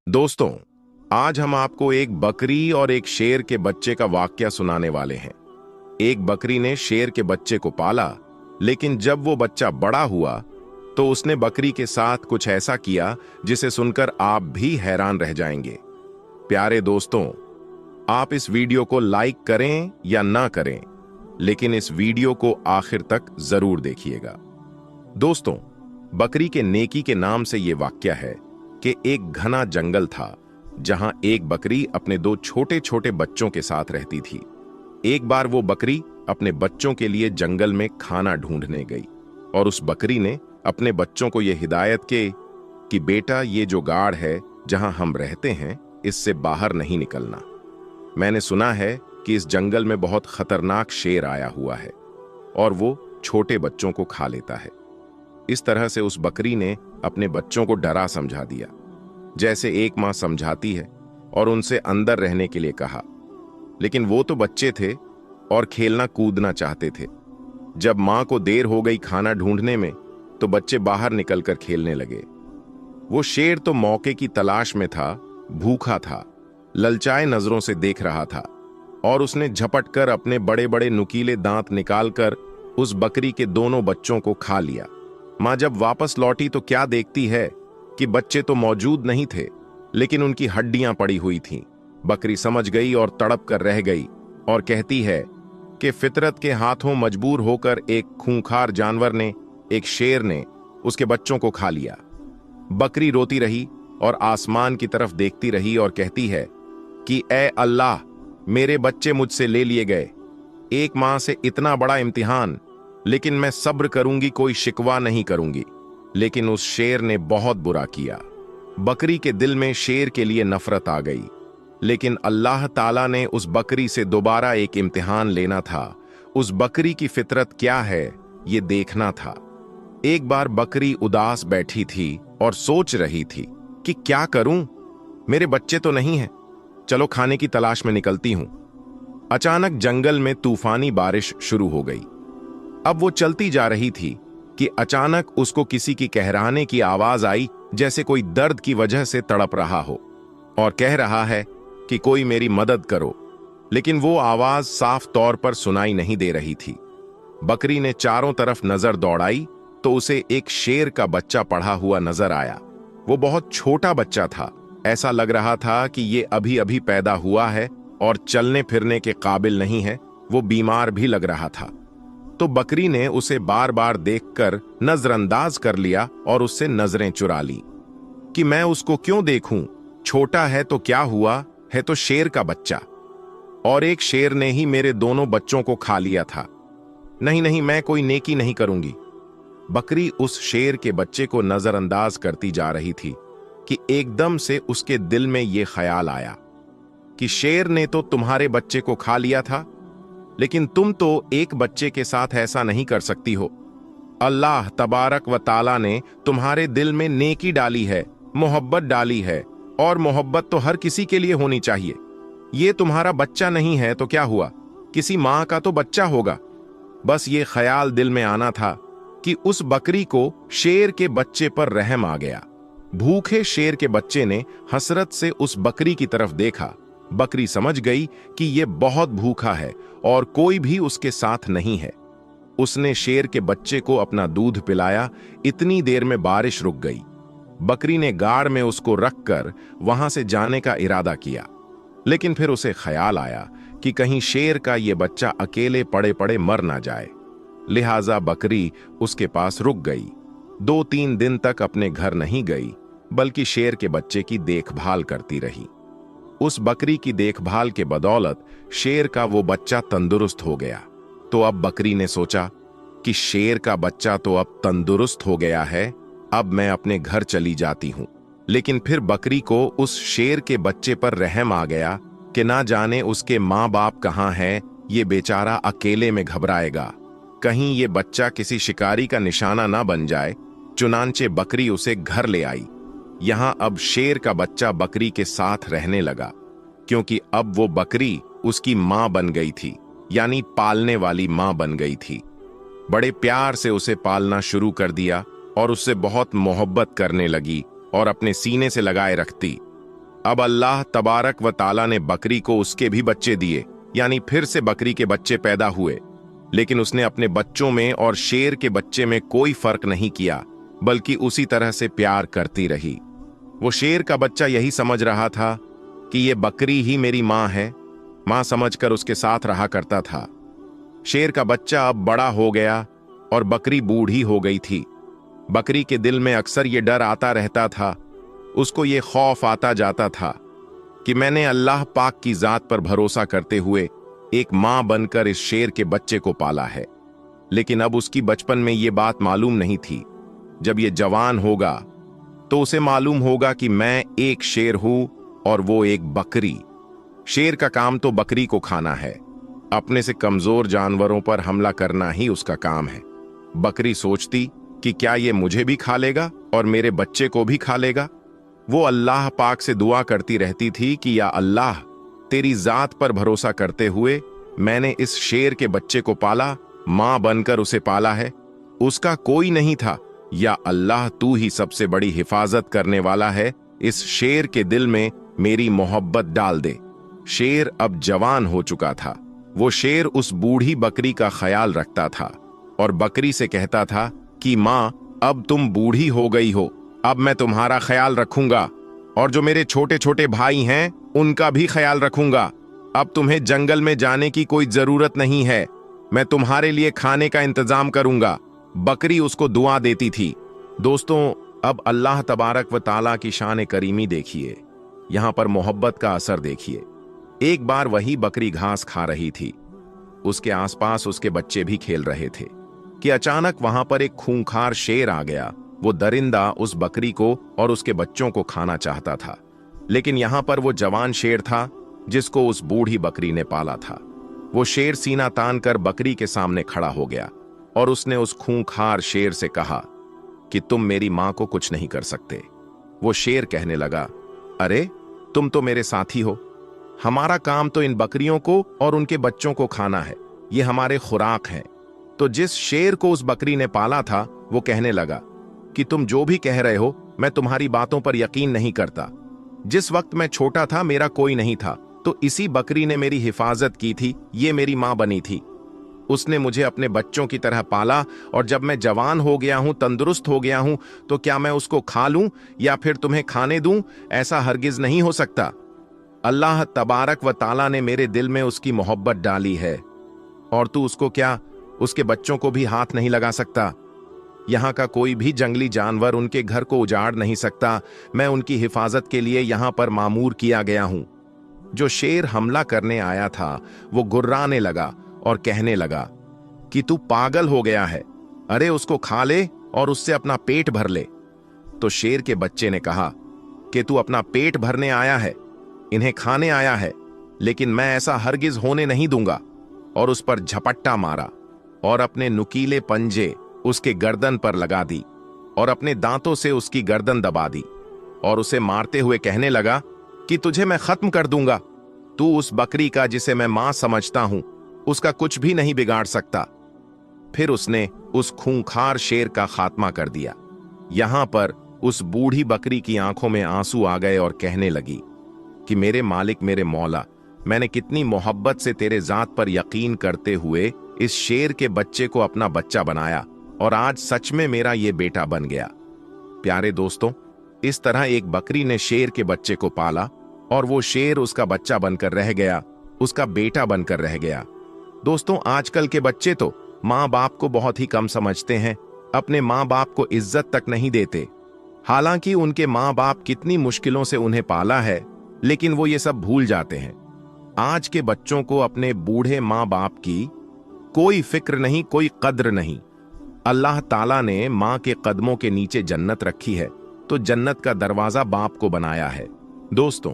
दोस्तों, आज हम आपको एक बकरी और एक शेर के बच्चे का वाकया सुनाने वाले हैं। एक बकरी ने शेर के बच्चे को पाला, लेकिन जब वो बच्चा बड़ा हुआ तो उसने बकरी के साथ कुछ ऐसा किया जिसे सुनकर आप भी हैरान रह जाएंगे। प्यारे दोस्तों, आप इस वीडियो को लाइक करें या ना करें, लेकिन इस वीडियो को आखिर तक जरूर देखिएगा। दोस्तों, बकरी के नेकी के नाम से यह वाकया है कि एक घना जंगल था जहां एक बकरी अपने दो छोटे छोटे बच्चों के साथ रहती थी। एक बार वो बकरी अपने बच्चों के लिए जंगल में खाना ढूंढने गई और उस बकरी ने अपने बच्चों को यह हिदायत की कि बेटा, ये जो गाड़ है जहां हम रहते हैं, इससे बाहर नहीं निकलना। मैंने सुना है कि इस जंगल में बहुत खतरनाक शेर आया हुआ है और वो छोटे बच्चों को खा लेता है। इस तरह से उस बकरी ने अपने बच्चों को डरा समझा दिया, जैसे एक मां समझाती है, और उनसे अंदर रहने के लिए कहा। लेकिन वो तो बच्चे थे और खेलना कूदना चाहते थे। जब मां को देर हो गई खाना ढूंढने में, तो बच्चे बाहर निकलकर खेलने लगे। वो शेर तो मौके की तलाश में था, भूखा था, ललचाए नजरों से देख रहा था, और उसने झपट कर अपने बड़े बड़े नुकीले दांत निकालकर उस बकरी के दोनों बच्चों को खा लिया। मां जब वापस लौटी तो क्या देखती है कि बच्चे तो मौजूद नहीं थे, लेकिन उनकी हड्डियां पड़ी हुई थीं। बकरी समझ गई और तड़प कर रह गई और कहती है कि फितरत के हाथों मजबूर होकर एक खूंखार जानवर ने, एक शेर ने, उसके बच्चों को खा लिया। बकरी रोती रही और आसमान की तरफ देखती रही और कहती है कि ऐ अल्लाह, मेरे बच्चे मुझसे ले लिए गए। एक मां से इतना बड़ा इम्तिहान, लेकिन मैं सब्र करूंगी, कोई शिकवा नहीं करूंगी। लेकिन उस शेर ने बहुत बुरा किया। बकरी के दिल में शेर के लिए नफरत आ गई, लेकिन अल्लाह ताला ने उस बकरी से दोबारा एक इम्तिहान लेना था। उस बकरी की फितरत क्या है, ये देखना था। एक बार बकरी उदास बैठी थी और सोच रही थी कि क्या करूं, मेरे बच्चे तो नहीं हैं, चलो खाने की तलाश में निकलती हूं। अचानक जंगल में तूफानी बारिश शुरू हो गई। अब वो चलती जा रही थी कि अचानक उसको किसी की कहराने की आवाज आई, जैसे कोई दर्द की वजह से तड़प रहा हो और कह रहा है कि कोई मेरी मदद करो। लेकिन वो आवाज साफ तौर पर सुनाई नहीं दे रही थी। बकरी ने चारों तरफ नजर दौड़ाई तो उसे एक शेर का बच्चा पड़ा हुआ नजर आया। वो बहुत छोटा बच्चा था, ऐसा लग रहा था कि ये अभी अभी पैदा हुआ है और चलने फिरने के काबिल नहीं है। वो बीमार भी लग रहा था। तो बकरी ने उसे बार बार देखकर नजरअंदाज कर लिया और उससे नजरें चुरा ली कि मैं उसको क्यों देखूं, छोटा है तो क्या हुआ, है तो शेर का बच्चा, और एक शेर ने ही मेरे दोनों बच्चों को खा लिया था। नहीं नहीं, मैं कोई नेकी नहीं करूंगी। बकरी उस शेर के बच्चे को नजरअंदाज करती जा रही थी कि एकदम से उसके दिल में यह ख्याल आया कि शेर ने तो तुम्हारे बच्चे को खा लिया था, लेकिन तुम तो एक बच्चे के साथ ऐसा नहीं कर सकती हो। अल्लाह तबारक व ताला ने तुम्हारे दिल में नेकी डाली है, मोहब्बत डाली है, और मोहब्बत तो हर किसी के लिए होनी चाहिए। ये तुम्हारा बच्चा नहीं है तो क्या हुआ, किसी मां का तो बच्चा होगा। बस ये ख्याल दिल में आना था कि उस बकरी को शेर के बच्चे पर रहम आ गया। भूखे शेर के बच्चे ने हसरत से उस बकरी की तरफ देखा। बकरी समझ गई कि यह बहुत भूखा है और कोई भी उसके साथ नहीं है। उसने शेर के बच्चे को अपना दूध पिलाया। इतनी देर में बारिश रुक गई। बकरी ने गाड़ में उसको रखकर वहां से जाने का इरादा किया, लेकिन फिर उसे ख्याल आया कि कहीं शेर का यह बच्चा अकेले पड़े पड़े मर ना जाए। लिहाजा बकरी उसके पास रुक गई। 2-3 दिन तक अपने घर नहीं गई, बल्कि शेर के बच्चे की देखभाल करती रही। उस बकरी की देखभाल के बदौलत शेर का वो बच्चा तंदुरुस्त हो गया। तो अब बकरी ने सोचा कि शेर का बच्चा तो अब तंदुरुस्त हो गया है, अब मैं अपने घर चली जाती हूं। लेकिन फिर बकरी को उस शेर के बच्चे पर रहम आ गया कि ना जाने उसके माँ बाप कहाँ हैं, ये बेचारा अकेले में घबराएगा, कहीं ये बच्चा किसी शिकारी का निशाना ना बन जाए। चुनांचे बकरी उसे घर ले आई। यहां अब शेर का बच्चा बकरी के साथ रहने लगा, क्योंकि अब वो बकरी उसकी मां बन गई थी, यानी पालने वाली मां बन गई थी। बड़े प्यार से उसे पालना शुरू कर दिया और उससे बहुत मोहब्बत करने लगी और अपने सीने से लगाए रखती। अब अल्लाह तबारक व ताला ने बकरी को उसके भी बच्चे दिए, यानी फिर से बकरी के बच्चे पैदा हुए। लेकिन उसने अपने बच्चों में और शेर के बच्चे में कोई फर्क नहीं किया, बल्कि उसी तरह से प्यार करती रही। वो शेर का बच्चा यही समझ रहा था कि ये बकरी ही मेरी माँ है, माँ समझकर उसके साथ रहा करता था। शेर का बच्चा अब बड़ा हो गया और बकरी बूढ़ी हो गई थी। बकरी के दिल में अक्सर ये डर आता रहता था, उसको ये खौफ आता जाता था कि मैंने अल्लाह पाक की जात पर भरोसा करते हुए एक माँ बनकर इस शेर के बच्चे को पाला है। लेकिन अब उसकी बचपन में ये बात मालूम नहीं थी। जब ये जवान होगा तो उसे मालूम होगा कि मैं एक शेर हूं और वो एक बकरी। शेर का काम तो बकरी को खाना है, अपने से कमजोर जानवरों पर हमला करना ही उसका काम है। बकरी सोचती कि क्या ये मुझे भी खा लेगा और मेरे बच्चे को भी खा लेगा। वो अल्लाह पाक से दुआ करती रहती थी कि या अल्लाह, तेरी जात पर भरोसा करते हुए मैंने इस शेर के बच्चे को पाला, मां बनकर उसे पाला है, उसका कोई नहीं था। या अल्लाह, तू ही सबसे बड़ी हिफाजत करने वाला है, इस शेर के दिल में मेरी मोहब्बत डाल दे। शेर अब जवान हो चुका था। वो शेर उस बूढ़ी बकरी का ख्याल रखता था और बकरी से कहता था कि मां, अब तुम बूढ़ी हो गई हो, अब मैं तुम्हारा ख्याल रखूंगा और जो मेरे छोटे छोटे भाई हैं उनका भी ख्याल रखूंगा। अब तुम्हें जंगल में जाने की कोई जरूरत नहीं है, मैं तुम्हारे लिए खाने का इंतजाम करूंगा। बकरी उसको दुआ देती थी। दोस्तों, अब अल्लाह तबारक व ताला की शान करीमी देखिए, यहां पर मोहब्बत का असर देखिए। एक बार वही बकरी घास खा रही थी, उसके आसपास उसके बच्चे भी खेल रहे थे कि अचानक वहां पर एक खूंखार शेर आ गया। वो दरिंदा उस बकरी को और उसके बच्चों को खाना चाहता था, लेकिन यहां पर वो जवान शेर था जिसको उस बूढ़ी बकरी ने पाला था। वो शेर सीना तान कर बकरी के सामने खड़ा हो गया और उसने उस खूंखार शेर से कहा कि तुम मेरी मां को कुछ नहीं कर सकते। वो शेर कहने लगा, अरे तुम तो मेरे साथी हो, हमारा काम तो इन बकरियों को और उनके बच्चों को खाना है, ये हमारे खुराक हैं। तो जिस शेर को उस बकरी ने पाला था वो कहने लगा कि तुम जो भी कह रहे हो मैं तुम्हारी बातों पर यकीन नहीं करता। जिस वक्त मैं छोटा था मेरा कोई नहीं था, तो इसी बकरी ने मेरी हिफाजत की थी, ये मेरी मां बनी थी। उसने मुझे अपने बच्चों की तरह पाला और जब मैं जवान हो गया हूं, तंदुरुस्त हो गया हूं, तो क्या मैं उसको खा लूं या फिर तुम्हें खाने दूं? ऐसा हरगिज नहीं हो सकता। अल्लाह तबारक व ताला ने मेरे दिल में उसकी मोहब्बत डाली है और तू उसको क्या, उसके बच्चों को भी हाथ नहीं लगा सकता। यहां का कोई भी जंगली जानवर उनके घर को उजाड़ नहीं सकता। मैं उनकी हिफाजत के लिए यहां पर मामूर किया गया हूं। जो शेर हमला करने आया था वो गुर्राने लगा और कहने लगा कि तू पागल हो गया है, अरे उसको खा ले और उससे अपना पेट भर ले। तो शेर के बच्चे ने कहा कि तू अपना पेट भरने आया है, इन्हें खाने आया है, लेकिन मैं ऐसा हरगिज होने नहीं दूंगा। और उस पर झपट्टा मारा और अपने नुकीले पंजे उसके गर्दन पर लगा दी और अपने दांतों से उसकी गर्दन दबा दी और उसे मारते हुए कहने लगा कि तुझे मैं खत्म कर दूंगा। तू उस बकरी का जिसे मैं मां समझता हूं, उसका कुछ भी नहीं बिगाड़ सकता। फिर उसने उस खूंखार शेर का खात्मा कर दिया। यहां पर उस बूढ़ी बकरी की आंखों में आंसू आ गए और कहने लगी कि मेरे मालिक, मेरे मौला, मैंने कितनी मोहब्बत से तेरे जात पर यकीन करते हुए इस शेर के बच्चे को अपना बच्चा बनाया और आज सच में मेरा ये बेटा बन गया। प्यारे दोस्तों, इस तरह एक बकरी ने शेर के बच्चे को पाला और वो शेर उसका बच्चा बनकर रह गया, उसका बेटा बनकर रह गया। दोस्तों, आजकल के बच्चे तो माँ बाप को बहुत ही कम समझते हैं, अपने माँ बाप को इज्जत तक नहीं देते। हालांकि उनके माँ बाप कितनी मुश्किलों से उन्हें पाला है, लेकिन वो ये सब भूल जाते हैं। आज के बच्चों को अपने बूढ़े माँ बाप की कोई फिक्र नहीं, कोई कद्र नहीं। अल्लाह ताला ने माँ के कदमों के नीचे जन्नत रखी है, तो जन्नत का दरवाजा बाप को बनाया है। दोस्तों,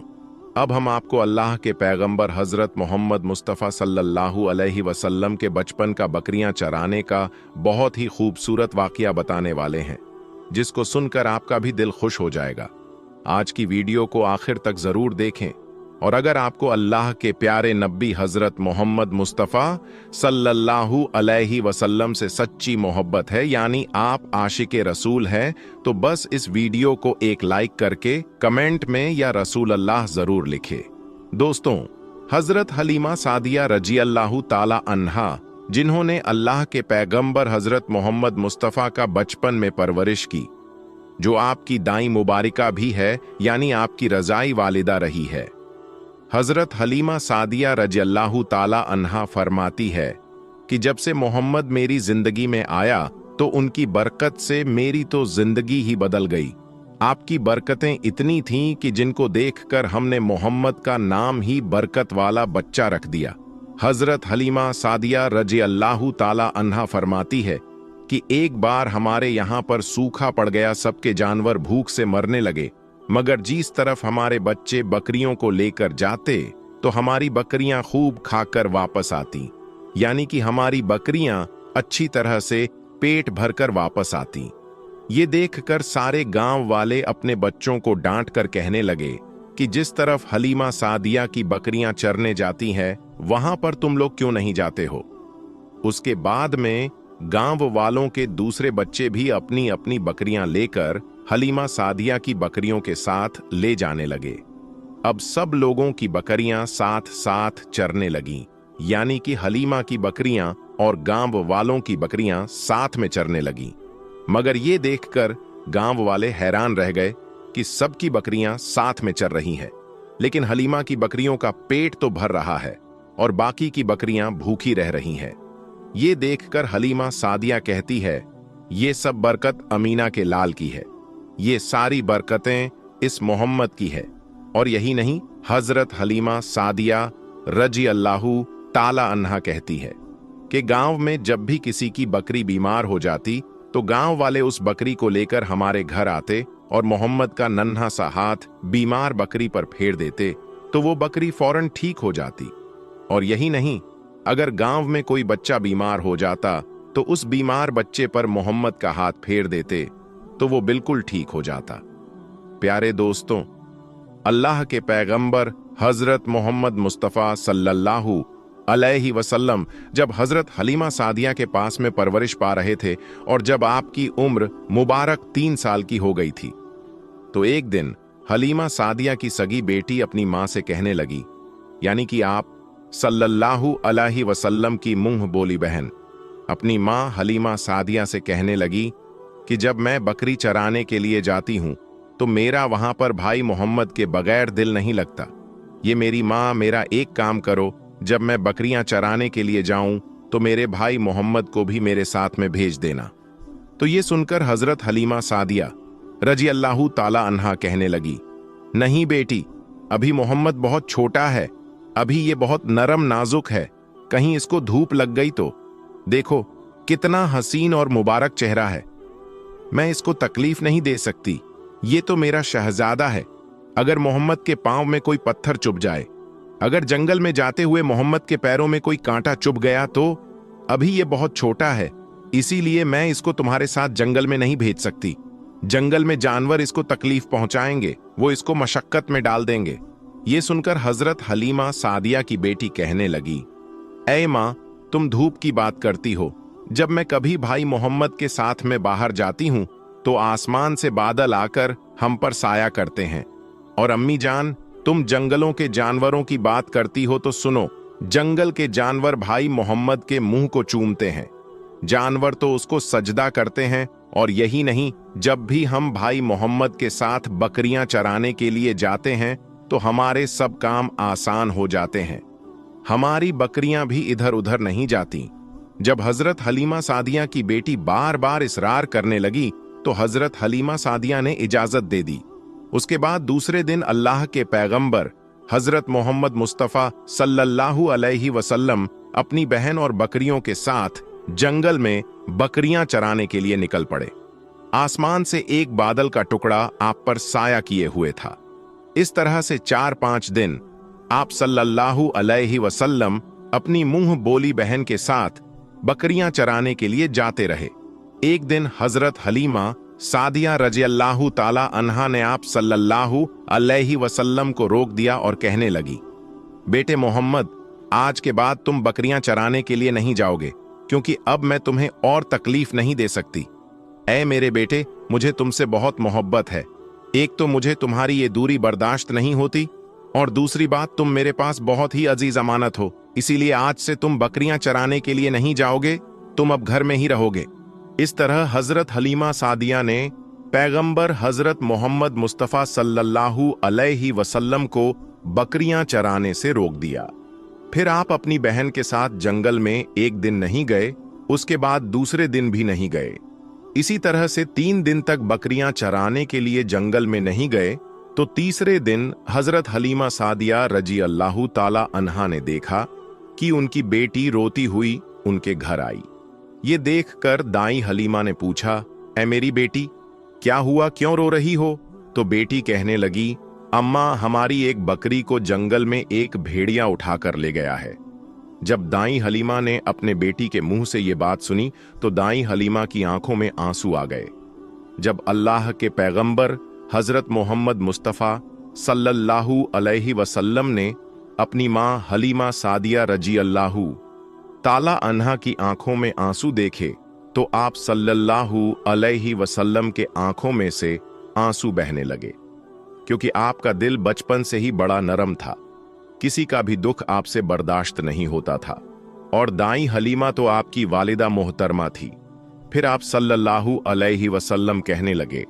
अब हम आपको अल्लाह के पैगंबर हजरत मोहम्मद मुस्तफ़ा सल्लल्लाहु अलैहि वसल्लम के बचपन का बकरियां चराने का बहुत ही खूबसूरत वाकया बताने वाले हैं, जिसको सुनकर आपका भी दिल खुश हो जाएगा। आज की वीडियो को आखिर तक जरूर देखें और अगर आपको अल्लाह के प्यारे नबी हजरत मोहम्मद मुस्तफ़ा सल्लल्लाहु अलैहि वसल्लम से सच्ची मोहब्बत है, यानी आप आशिके रसूल हैं, तो बस इस वीडियो को एक लाइक करके कमेंट में या रसूल अल्लाह जरूर लिखे। दोस्तों, हजरत हलीमा सादिया रजी अल्लाहु ताला अन्हा, जिन्होंने अल्लाह के पैगंबर हजरत मोहम्मद मुस्तफ़ा का बचपन में परवरिश की, जो आपकी दाई मुबारिका भी है, यानी आपकी रजाई वालिदा रही है। हजरत हलीमा सादिया रज़ियल्लाहु ताला अन्हा फरमाती है कि जब से मोहम्मद मेरी जिंदगी में आया तो उनकी बरकत से मेरी तो जिंदगी ही बदल गई। आपकी बरकतें इतनी थीं कि जिनको देखकर हमने मोहम्मद का नाम ही बरकत वाला बच्चा रख दिया। हजरत हलीमा सादिया रज़ियल्लाहु ताला अन्हा फरमाती है कि एक बार हमारे यहाँ पर सूखा पड़ गया, सबके जानवर भूख से मरने लगे, मगर जिस तरफ हमारे बच्चे बकरियों को लेकर जाते तो हमारी बकरियां खूब खाकर वापस आती, यानी कि हमारी बकरियां अच्छी तरह से पेट भरकर वापस आती। ये देखकर सारे गांव वाले अपने बच्चों को डांट कर कहने लगे कि जिस तरफ हलीमा सादिया की बकरियां चरने जाती हैं, वहां पर तुम लोग क्यों नहीं जाते हो। उसके बाद में गांव वालों के दूसरे बच्चे भी अपनी अपनी बकरियां लेकर हलीमा सादिया की बकरियों के साथ ले जाने लगे। अब सब लोगों की बकरियां साथ साथ चरने लगीं, यानी कि हलीमा की बकरियां और गांव वालों की बकरियां साथ में चरने लगीं। मगर ये देखकर गांव वाले हैरान रह गए कि सबकी बकरियां साथ में चर रही हैं, लेकिन हलीमा की बकरियों का पेट तो भर रहा है और बाकी की बकरियां भूखी रह रही हैं। ये देखकर हलीमा सादिया कहती है, ये सब बरकत अमीना के लाल की है, ये सारी बरकतें इस मोहम्मद की है। और यही नहीं, हजरत हलीमा सादिया रजी अल्लाहु ताला अन्हा कहती है कि गांव में जब भी किसी की बकरी बीमार हो जाती तो गांव वाले उस बकरी को लेकर हमारे घर आते और मोहम्मद का नन्हा सा हाथ बीमार बकरी पर फेर देते तो वो बकरी फौरन ठीक हो जाती। और यही नहीं, अगर गांव में कोई बच्चा बीमार हो जाता तो उस बीमार बच्चे पर मोहम्मद का हाथ फेर देते तो वो बिल्कुल ठीक हो जाता। प्यारे दोस्तों, अल्लाह के पैगंबर हजरत मोहम्मद मुस्तफ़ा सल्लल्लाहु अलैहि वसल्लम जब हजरत हलीमा सादिया के पास में परवरिश पा रहे थे और जब आपकी उम्र मुबारक 3 साल की हो गई थी, तो एक दिन हलीमा सादिया की सगी बेटी अपनी मां से कहने लगी, यानी कि आप सल्लल्लाहु अलैहि वसल्लम की मुंह बोली बहन अपनी मां हलीमा सादिया से कहने लगी कि जब मैं बकरी चराने के लिए जाती हूं तो मेरा वहां पर भाई मोहम्मद के बगैर दिल नहीं लगता। ये मेरी मां, मेरा एक काम करो, जब मैं बकरियां चराने के लिए जाऊं तो मेरे भाई मोहम्मद को भी मेरे साथ में भेज देना। तो ये सुनकर हजरत हलीमा सादिया रजी अल्लाहु ताला अन्हा कहने लगी, नहीं बेटी, अभी मोहम्मद बहुत छोटा है, अभी ये बहुत नरम नाजुक है, कहीं इसको धूप लग गई तो। देखो कितना हसीन और मुबारक चेहरा है, मैं इसको तकलीफ नहीं दे सकती, ये तो मेरा शहजादा है। अगर मोहम्मद के पांव में कोई पत्थर चुभ जाए, अगर जंगल में जाते हुए मोहम्मद के पैरों में कोई कांटा चुभ गया तो अभी ये बहुत छोटा है, इसीलिए मैं इसको तुम्हारे साथ जंगल में नहीं भेज सकती। जंगल में जानवर इसको तकलीफ पहुंचाएंगे, वो इसको मशक्कत में डाल देंगे। ये सुनकर हजरत हलीमा सादिया की बेटी कहने लगी, ऐ मां, तुम धूप की बात करती हो, जब मैं कभी भाई मोहम्मद के साथ में बाहर जाती हूं तो आसमान से बादल आकर हम पर साया करते हैं। और अम्मी जान, तुम जंगलों के जानवरों की बात करती हो तो सुनो, जंगल के जानवर भाई मोहम्मद के मुंह को चूमते हैं, जानवर तो उसको सजदा करते हैं। और यही नहीं, जब भी हम भाई मोहम्मद के साथ बकरियां चराने के लिए जाते हैं तो हमारे सब काम आसान हो जाते हैं, हमारी बकरियां भी इधर उधर नहीं जाती। जब हजरत हलीमा सादिया की बेटी बार बार इसरार करने लगी तो हजरत हलीमा सादिया ने इजाजत दे दी। उसके बाद दूसरे दिन अल्लाह के पैगंबर हजरत मोहम्मद मुस्तफ़ा सल्लल्लाहु अलैहि वसल्लम अपनी बहन और बकरियों के साथ जंगल में बकरियां चराने के लिए निकल पड़े। आसमान से एक बादल का टुकड़ा आप पर साया किए हुए था। इस तरह से 4-5 दिन आप सल्लल्लाहु अलैहि वसल्लम अपनी मुंह बोली बहन के साथ बकरियां चराने के लिए जाते रहे। एक दिन हजरत हलीमा सादिया रज़ियल्लाहु ताला अन्हा ने आप सल्लल्लाहु अलैहि वसल्लम को रोक दिया और कहने लगी, बेटे मोहम्मद, आज के बाद तुम बकरियां चराने के लिए नहीं जाओगे, क्योंकि अब मैं तुम्हें और तकलीफ नहीं दे सकती। ऐ मेरे बेटे, मुझे तुमसे बहुत मोहब्बत है। एक तो मुझे तुम्हारी ये दूरी बर्दाश्त नहीं होती, और दूसरी बात, तुम मेरे पास बहुत ही अजीज अमानत हो, इसीलिए आज से तुम बकरियां चराने के लिए नहीं जाओगे, तुम अब घर में ही रहोगे। इस तरह हजरत हलीमा सादिया ने पैगंबर हजरत मोहम्मद मुस्तफ़ा सल्लल्लाहु अलैहि वसल्लम को बकरियां चराने से रोक दिया। फिर आप अपनी बहन के साथ जंगल में एक दिन नहीं गए, उसके बाद दूसरे दिन भी नहीं गए। इसी तरह से 3 दिन तक बकरियां चराने के लिए जंगल में नहीं गए, तो तीसरे दिन हजरत हलीमा सादिया रज़ियल्लाहु ताला अन्हा ने देखा कि उनकी बेटी रोती हुई उनके घर आई। ये देखकर दाई हलीमा ने पूछा, ऐ मेरी बेटी, क्या हुआ, क्यों रो रही हो? तो बेटी कहने लगी, अम्मा, हमारी एक बकरी को जंगल में एक भेड़िया उठाकर ले गया है। जब दाई हलीमा ने अपने बेटी के मुंह से ये बात सुनी, तो दाई हलीमा की आंखों में आंसू आ गए। जब अल्लाह के पैगंबर हजरत मोहम्मद मुस्तफ़ा सल्लल्लाहु अलैहि वसल्लम ने अपनी मां हलीमा सादिया रज़ियल्लाहु ताला अन्हा की आंखों में आंसू देखे, तो आप सल्लल्लाहु अलैहि वसल्लम के आंखों में से आंसू बहने लगे, क्योंकि आपका दिल बचपन से ही बड़ा नरम था, किसी का भी दुख आपसे बर्दाश्त नहीं होता था। और दाई हलीमा तो आपकी वालिदा मोहतरमा थी। फिर आप सल्लल्लाहु अलैहि वसल्लम कहने लगे,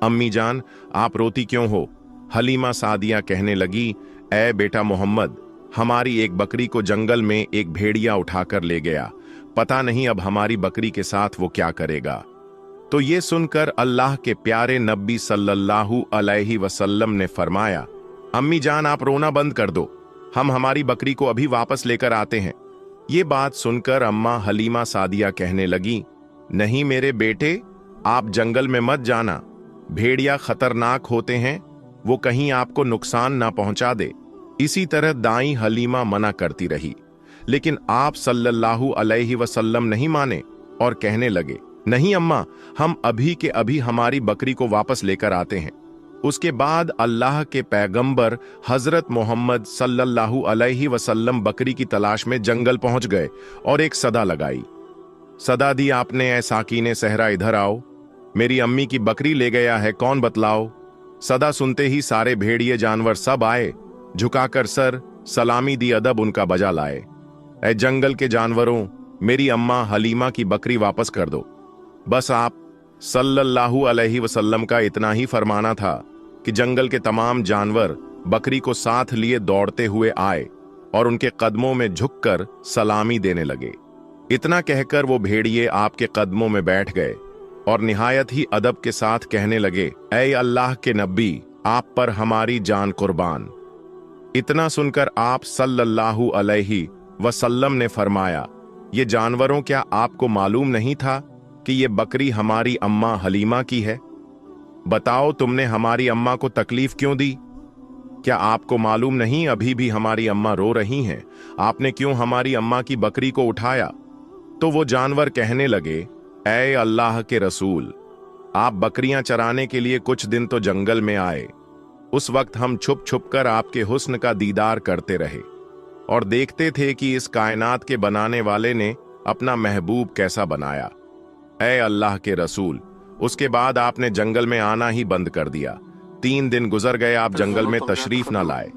अम्मी जान, आप रोती क्यों हो? हलीमा सादिया कहने लगी, ऐ बेटा मोहम्मद, हमारी एक बकरी को जंगल में एक भेड़िया उठाकर ले गया, पता नहीं अब हमारी बकरी के साथ वो क्या करेगा। तो ये सुनकर अल्लाह के प्यारे नबी सल्लल्लाहु अलैहि वसल्लम ने फरमाया, अम्मी जान, आप रोना बंद कर दो, हम हमारी बकरी को अभी वापस लेकर आते हैं। ये बात सुनकर अम्मा हलीमा सादिया कहने लगी, नहीं मेरे बेटे, आप जंगल में मत जाना, भेड़िया खतरनाक होते हैं, वो कहीं आपको नुकसान ना पहुंचा दे। इसी तरह दाई हलीमा मना करती रही, लेकिन आप सल्लल्लाहु अलैहि वसल्लम नहीं माने और कहने लगे, नहीं अम्मा, हम अभी के अभी हमारी बकरी को वापस लेकर आते हैं। उसके बाद अल्लाह के पैगंबर हजरत मोहम्मद सल्लल्लाहु अलैहि वसल्लम बकरी की तलाश में जंगल पहुंच गए और एक सदा लगाई। सदा दी आपने, ऐ साकीने सहरा, इधर आओ, मेरी अम्मी की बकरी ले गया है, कौन बतलाओ। सदा सुनते ही सारे भेड़िए जानवर सब आए, झुकाकर सर सलामी दी, अदब उनका बजा लाए। ऐ जंगल के जानवरों, मेरी अम्मा हलीमा की बकरी वापस कर दो। बस आप सल्लल्लाहु अलैहि वसल्लम का इतना ही फरमाना था कि जंगल के तमाम जानवर बकरी को साथ लिए दौड़ते हुए आए और उनके कदमों में झुककर सलामी देने लगे। इतना कहकर वो भेड़िए आपके कदमों में बैठ गए और निहायत ही अदब के साथ कहने लगे, ऐ अल्लाह के नबी, आप पर हमारी जान कुर्बान। इतना सुनकर आप सल्लल्लाहु अलैहि वसल्लम ने फरमाया, ये जानवरों, क्या आपको मालूम नहीं था कि ये बकरी हमारी अम्मा हलीमा की है? बताओ, तुमने हमारी अम्मा को तकलीफ क्यों दी? क्या आपको मालूम नहीं अभी भी हमारी अम्मा रो रही हैं? आपने क्यों हमारी अम्मा की बकरी को उठाया? तो वो जानवर कहने लगे, ऐ अल्लाह के रसूल, आप बकरियां चराने के लिए कुछ दिन तो जंगल में आए। उस वक्त हम छुप छुप कर आपके हुस्न का दीदार करते रहे और देखते थे कि इस कायनात के बनाने वाले ने अपना महबूब कैसा बनाया। ऐ अल्लाह के रसूल, उसके बाद आपने जंगल में आना ही बंद कर दिया। 3 दिन गुजर गए, आप जंगल में तशरीफ ना लाए।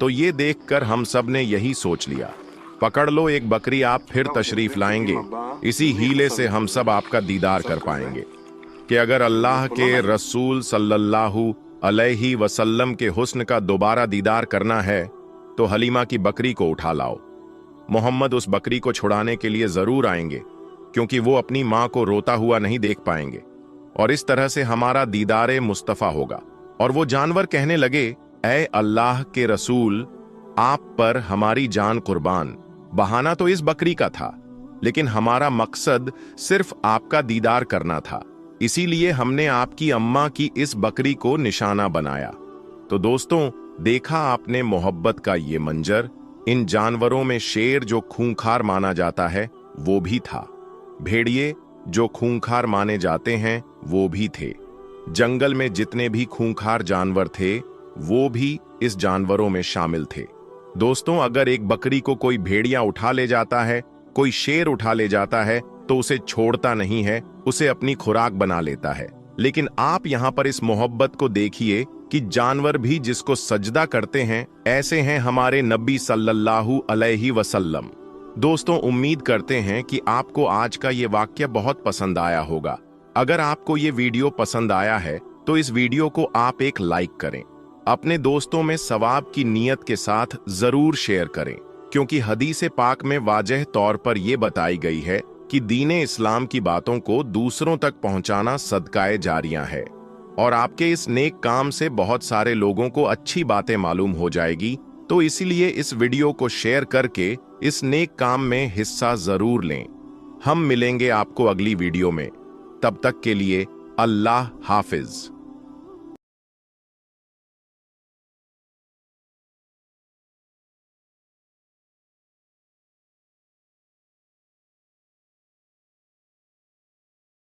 तो ये देखकर हम सब ने यही सोच लिया, पकड़ लो एक बकरी, आप फिर तशरीफ लाएंगे, इसी हीले से हम सब आपका दीदार कर पाएंगे। कि अगर अल्लाह के रसूल सल्लल्लाहु अलैहि वसल्लम के हुस्न का दोबारा दीदार करना है तो हलीमा की बकरी को उठा लाओ। मोहम्मद उस बकरी को छुड़ाने के लिए जरूर आएंगे, क्योंकि वो अपनी मां को रोता हुआ नहीं देख पाएंगे, और इस तरह से हमारा दीदारे मुस्तफा होगा। और वो जानवर कहने लगे, ऐ अल्लाह के रसूल, आप पर हमारी जान कुर्बान। बहाना तो इस बकरी का था, लेकिन हमारा मकसद सिर्फ आपका दीदार करना था, इसीलिए हमने आपकी अम्मा की इस बकरी को निशाना बनाया। तो दोस्तों, देखा आपने मोहब्बत का ये मंजर। इन जानवरों में शेर, जो खूंखार माना जाता है, वो भी था। भेड़िए जो खूंखार माने जाते हैं वो भी थे। जंगल में जितने भी खूंखार जानवर थे वो भी इस जानवरों में शामिल थे। दोस्तों, अगर एक बकरी को कोई भेड़िया उठा ले जाता है, कोई शेर उठा ले जाता है, तो उसे छोड़ता नहीं है, उसे अपनी खुराक बना लेता है। लेकिन आप यहाँ पर इस मोहब्बत को देखिए कि जानवर भी जिसको सजदा करते हैं, ऐसे हैं हमारे नबी सल्लल्लाहु अलैहि वसल्लम। दोस्तों, उम्मीद करते हैं कि आपको आज का ये वाक्य बहुत पसंद आया होगा। अगर आपको ये वीडियो पसंद आया है तो इस वीडियो को आप एक लाइक करें, अपने दोस्तों में सवाब की नीयत के साथ जरूर शेयर करें, क्योंकि हदीस पाक में वाज़ेह तौर पर यह बताई गई है कि दीन इस्लाम की बातों को दूसरों तक पहुंचाना सदकाए जारिया है, और आपके इस नेक काम से बहुत सारे लोगों को अच्छी बातें मालूम हो जाएगी। तो इसीलिए इस वीडियो को शेयर करके इस नेक काम में हिस्सा जरूर लें। हम मिलेंगे आपको अगली वीडियो में, तब तक के लिए अल्लाह हाफिज।